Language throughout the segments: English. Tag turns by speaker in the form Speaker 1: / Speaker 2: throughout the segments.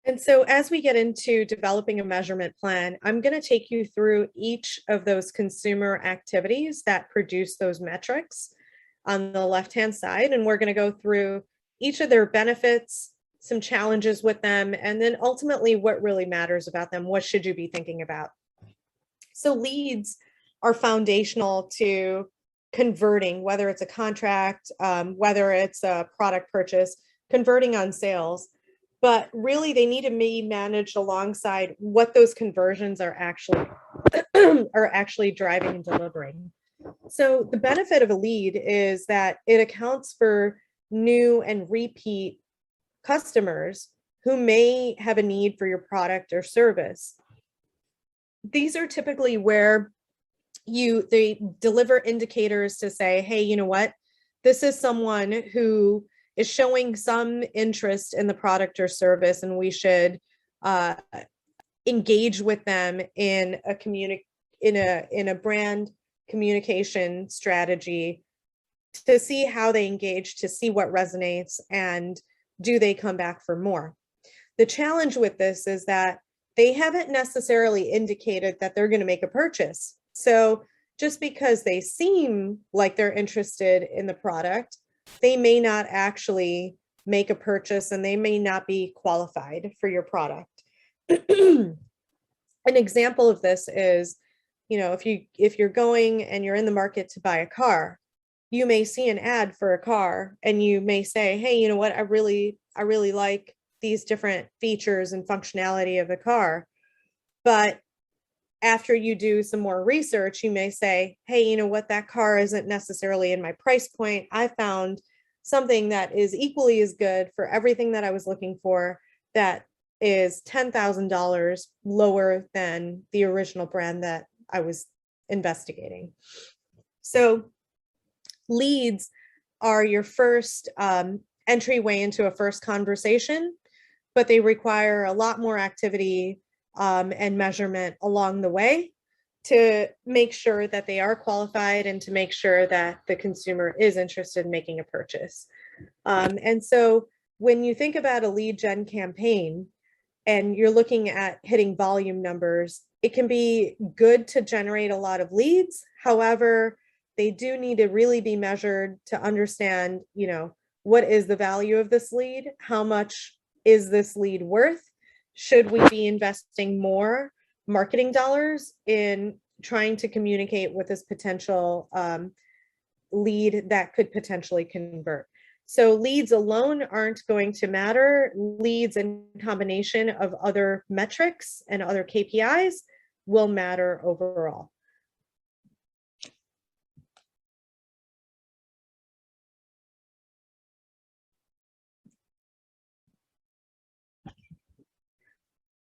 Speaker 1: And so as we get into developing a measurement plan, I'm going to take you through each of those consumer activities that produce those metrics on the left-hand side. And we're going to go through each of their benefits, some challenges with them, and then ultimately what really matters about them. What should you be thinking about? So leads are foundational to converting, whether it's a contract, whether it's a product purchase, converting on sales. But really, they need to be managed alongside what those conversions are actually are actually driving and delivering. So the benefit of a lead is that it accounts for new and repeat customers who may have a need for your product or service. These are typically where they deliver indicators to say, hey, you know what? This is someone who is showing some interest in the product or service, and we should engage with them in a brand communication strategy to see how they engage, to see what resonates, and do they come back for more. The challenge with this is that they haven't necessarily indicated that they're going to make a purchase. So just because they seem like they're interested in the product, they may not actually make a purchase, and they may not be qualified for your product. An example of this is, if you're going and you're in the market to buy a car, you may see an ad for a car and you may say, hey, you know what, I really like these different features and functionality of the car. But after you do some more research, you may say, hey, you know what, that car isn't necessarily in my price point. I found something that is equally as good for everything that I was looking for, that is $10,000 lower than the original brand that I was investigating. So leads are your first entryway into a first conversation, but they require a lot more activity and measurement along the way to make sure that they are qualified and to make sure that the consumer is interested in making a purchase. And so when you think about a lead gen campaign and you're looking at hitting volume numbers, it can be good to generate a lot of leads. However, they do need to really be measured to understand, what is the value of this lead? How much is this lead worth? Should we be investing more marketing dollars in trying to communicate with this potential lead that could potentially convert? So leads alone aren't going to matter. Leads in combination of other metrics and other KPIs will matter overall.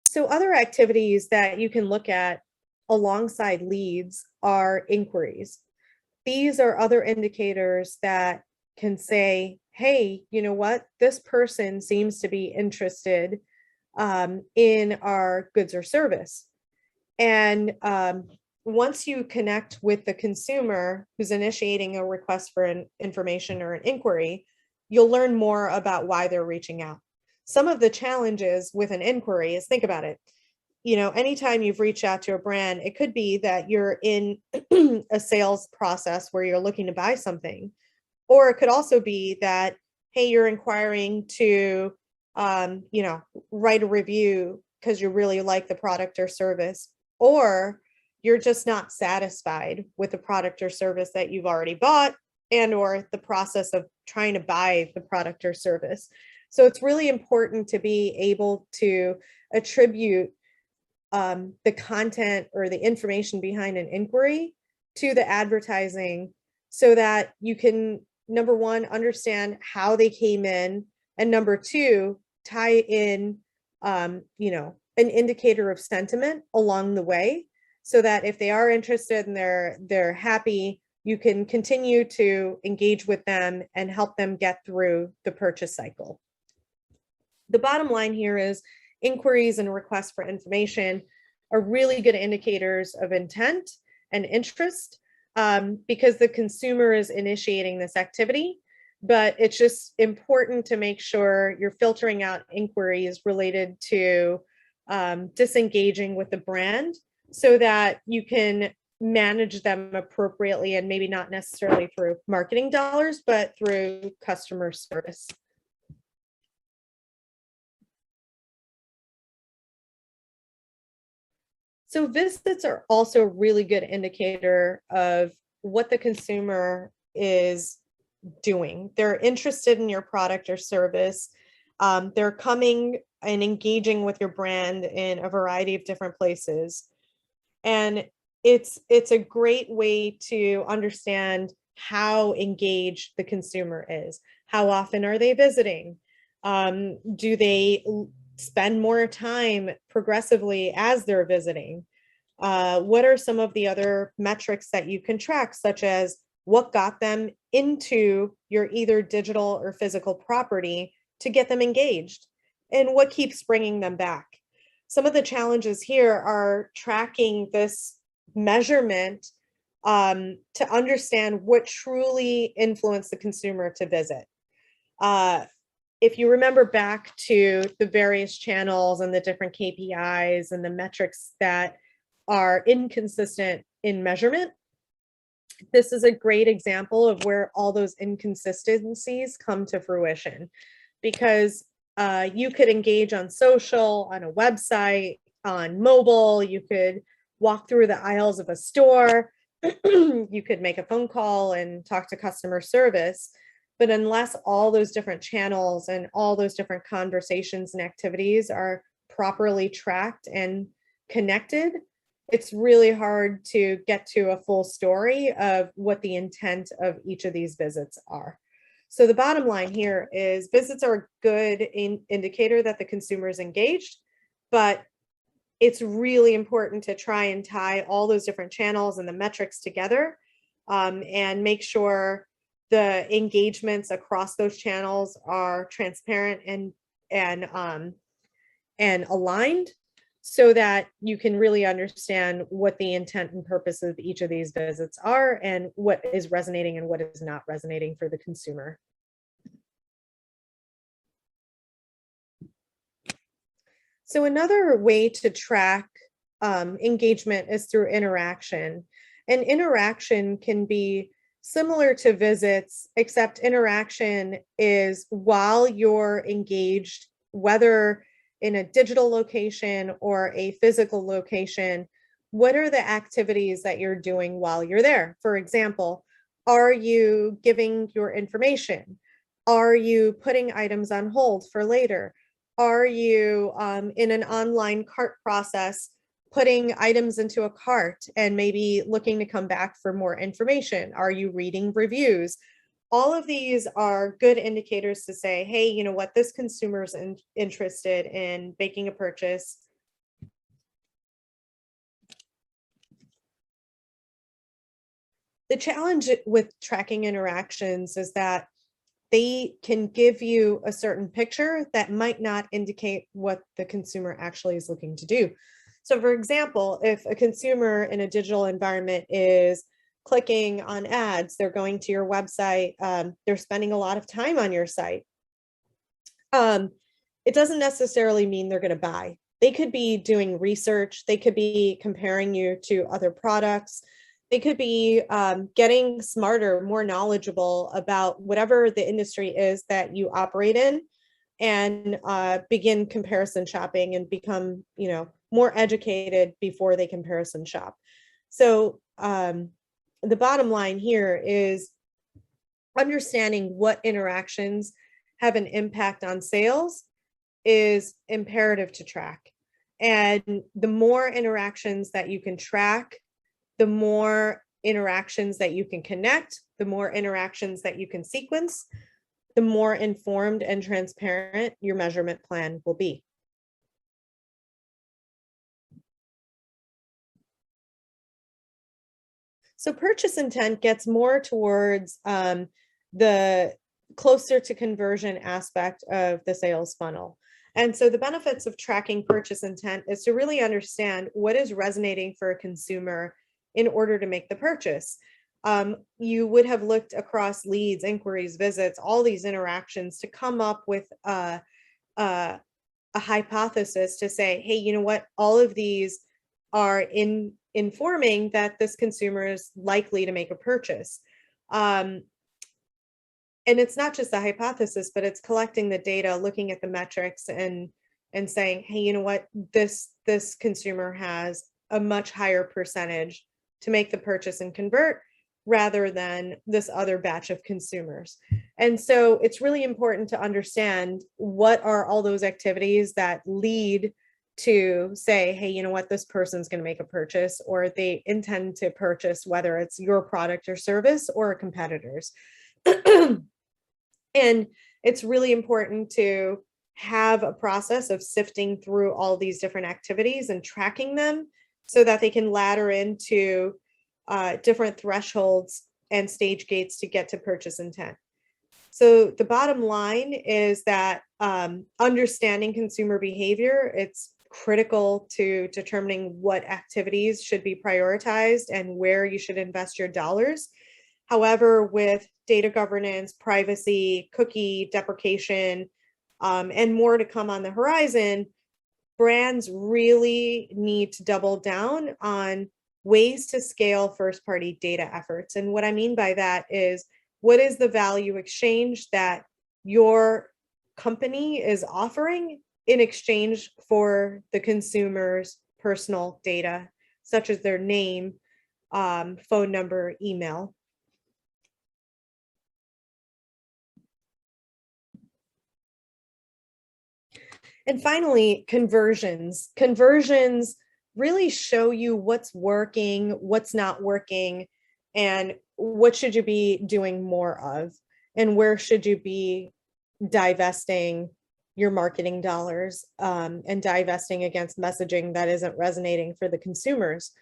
Speaker 1: So other activities that you can look at alongside leads are inquiries. These are other indicators that can say, hey, you know what, this person seems to be interested in our goods or service. And once you connect with the consumer who's initiating a request for an information or an inquiry, you'll learn more about why they're reaching out. Some of the challenges with an inquiry is, think about it. Anytime you've reached out to a brand, it could be that you're in a sales process where you're looking to buy something. Or it could also be that, hey, you're inquiring to, write a review because you really like the product or service. Or you're just not satisfied with the product or service that you've already bought, and or the process of trying to buy the product or service. So it's really important to be able to attribute the content or the information behind an inquiry to the advertising, so that you can, number one, understand how they came in, and number two, tie in, an indicator of sentiment along the way, so that if they are interested and they're happy, you can continue to engage with them and help them get through the purchase cycle. The bottom line here is inquiries and requests for information are really good indicators of intent and interest, because the consumer is initiating this activity. but it's just important to make sure you're filtering out inquiries related to disengaging with the brand so that you can manage them appropriately, and maybe not necessarily through marketing dollars, but through customer service. So visits are also a really good indicator of what the consumer is doing. They're interested in your product or service. They're coming and engaging with your brand in a variety of different places. And it's a great way to understand how engaged the consumer is. How often are they visiting? Do they spend more time progressively as they're visiting? What are some of the other metrics that you can track, such as what got them into your either digital or physical property to get them engaged, and what keeps bringing them back? Some of the challenges here are tracking this measurement to understand what truly influenced the consumer to visit. If you remember back to the various channels and the different KPIs and the metrics that are inconsistent in measurement, this is a great example of where all those inconsistencies come to fruition, because you could engage on social, on a website, on mobile, you could walk through the aisles of a store, you could make a phone call and talk to customer service. But unless all those different channels and all those different conversations and activities are properly tracked and connected, it's really hard to get to a full story of what the intent of each of these visits are. So the bottom line here is visits are a good indicator that the consumer is engaged, but it's really important to try and tie all those different channels and the metrics together, and make sure the engagements across those channels are transparent and aligned, so that you can really understand what the intent and purpose of each of these visits are, and what is resonating and what is not resonating for the consumer. So another way to track engagement is through interaction. And interaction can be similar to visits, except interaction is while you're engaged, whether in a digital location or a physical location, what are the activities that you're doing while you're there? For example, are you giving your information? Are you putting items on hold for later? Are you in an online cart process, putting items into a cart and maybe looking to come back for more information? Are you reading reviews? All of these are good indicators to say, hey, you know what, this consumer is interested in making a purchase. The challenge with tracking interactions is that they can give you a certain picture that might not indicate what the consumer actually is looking to do. So for example, if a consumer in a digital environment is clicking on ads, they're going to your website, they're spending a lot of time on your site, it doesn't necessarily mean they're going to buy. They could be doing research, they could be comparing you to other products, they could be getting smarter, more knowledgeable about whatever the industry is that you operate in, and begin comparison shopping and become, you know, more educated before they comparison shop. So the bottom line here is understanding what interactions have an impact on sales is imperative to track. And the more interactions that you can track, the more interactions that you can connect, the more interactions that you can sequence, the more informed and transparent your measurement plan will be. So purchase intent gets more towards the closer to conversion aspect of the sales funnel. And so the benefits of tracking purchase intent is to really understand what is resonating for a consumer in order to make the purchase. You would have looked across leads, inquiries, visits, all these interactions to come up with a hypothesis to say, hey, you know what, all of these are informing that this consumer is likely to make a purchase. And it's not just a hypothesis, but it's collecting the data, looking at the metrics, and saying, hey, you know what, this consumer has a much higher percentage to make the purchase and convert rather than this other batch of consumers. And so it's really important to understand what are all those activities that lead to say, hey, you know what, this person's going to make a purchase, or they intend to purchase, whether it's your product or service or a competitor's. And it's really important to have a process of sifting through all these different activities and tracking them so that they can ladder into different thresholds and stage gates to get to purchase intent. So the bottom line is that understanding consumer behavior, it's critical to determining what activities should be prioritized and where you should invest your dollars. However, with data governance, privacy, cookie deprecation, and more to come on the horizon, brands really need to double down on ways to scale first-party data efforts. And what I mean by that is, what is the value exchange that your company is offering in exchange for the consumer's personal data, such as their name, phone number, email? And finally, conversions. Conversions really show you what's working, what's not working, and what should you be doing more of, and where should you be divesting your marketing dollars, and divesting against messaging that isn't resonating for the consumers.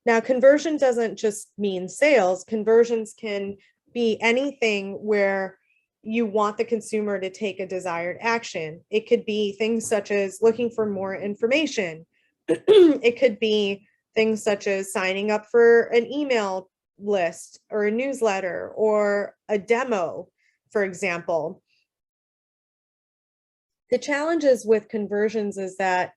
Speaker 1: Now, conversion doesn't just mean sales. Conversions can be anything where you want the consumer to take a desired action. It could be things such as looking for more information. It could be things such as signing up for an email list or a newsletter or a demo, for example. The challenges with conversions is that,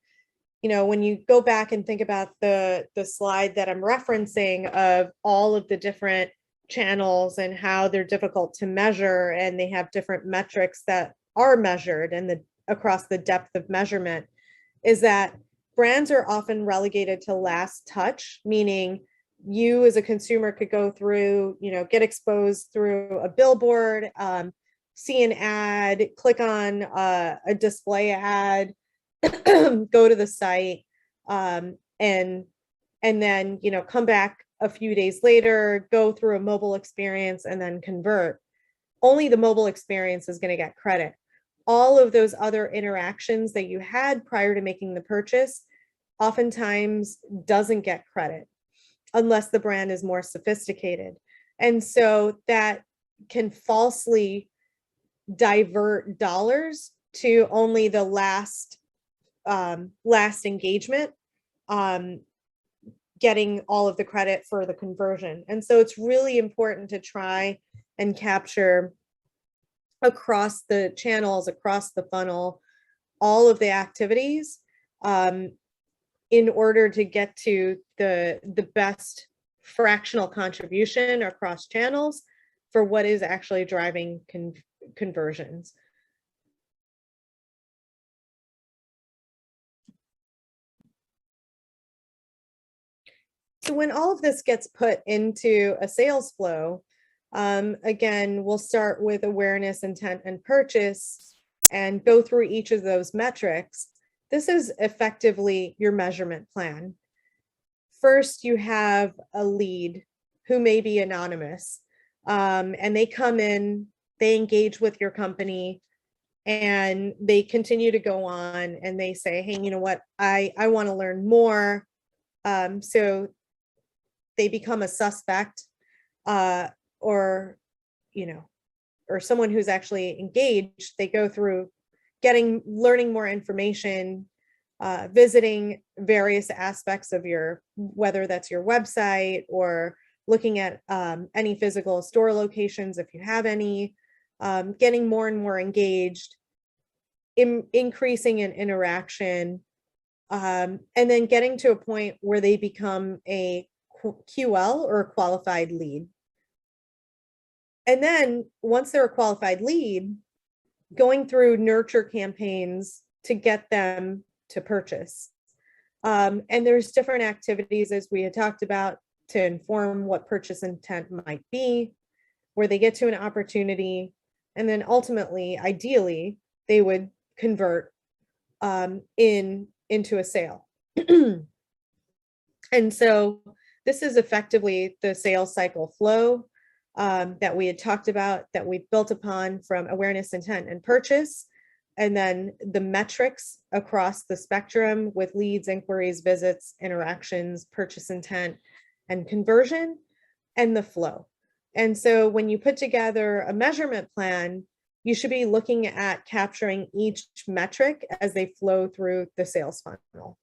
Speaker 1: you know, when you go back and think about the slide that I'm referencing of all of the different channels and how they're difficult to measure, and they have different metrics that are measured and across the depth of measurement, is that brands are often relegated to last touch, meaning you as a consumer could go through, you know, get exposed through a billboard, see an ad, click on a display ad, go to the site, and then, you know, come back a few days later, go through a mobile experience, and then convert. Only the mobile experience is going to get credit. All of those other interactions that you had prior to making the purchase oftentimes doesn't get credit unless the brand is more sophisticated. And so that can falsely divert dollars to only the last engagement, getting all of the credit for the conversion. And so it's really important to try and capture across the channels, across the funnel, all of the activities, in order to get to the best fractional contribution across channels for what is actually driving conversions. So when all of this gets put into a sales flow, again, we'll start with awareness, intent, and purchase, and go through each of those metrics. This is effectively your measurement plan. First, you have a lead who may be anonymous, and they come in, they engage with your company, and they continue to go on, and they say, hey, you know what, I want to learn more. So they become a suspect, or, you know, or someone who's actually engaged. They go through learning more information, visiting various aspects of whether that's your website or looking at any physical store locations, if you have any, getting more and more engaged, increasing in interaction, and then getting to a point where they become a QL or a qualified lead. And then once they're a qualified lead, going through nurture campaigns to get them to purchase. And there's different activities, as we had talked about, to inform what purchase intent might be, where they get to an opportunity, and then ultimately, ideally, they would convert into a sale. And so this is effectively the sales cycle flow that we had talked about, that we built upon from awareness, intent, and purchase. And then the metrics across the spectrum with leads, inquiries, visits, interactions, purchase intent, and conversion, and the flow. And so when you put together a measurement plan, you should be looking at capturing each metric as they flow through the sales funnel.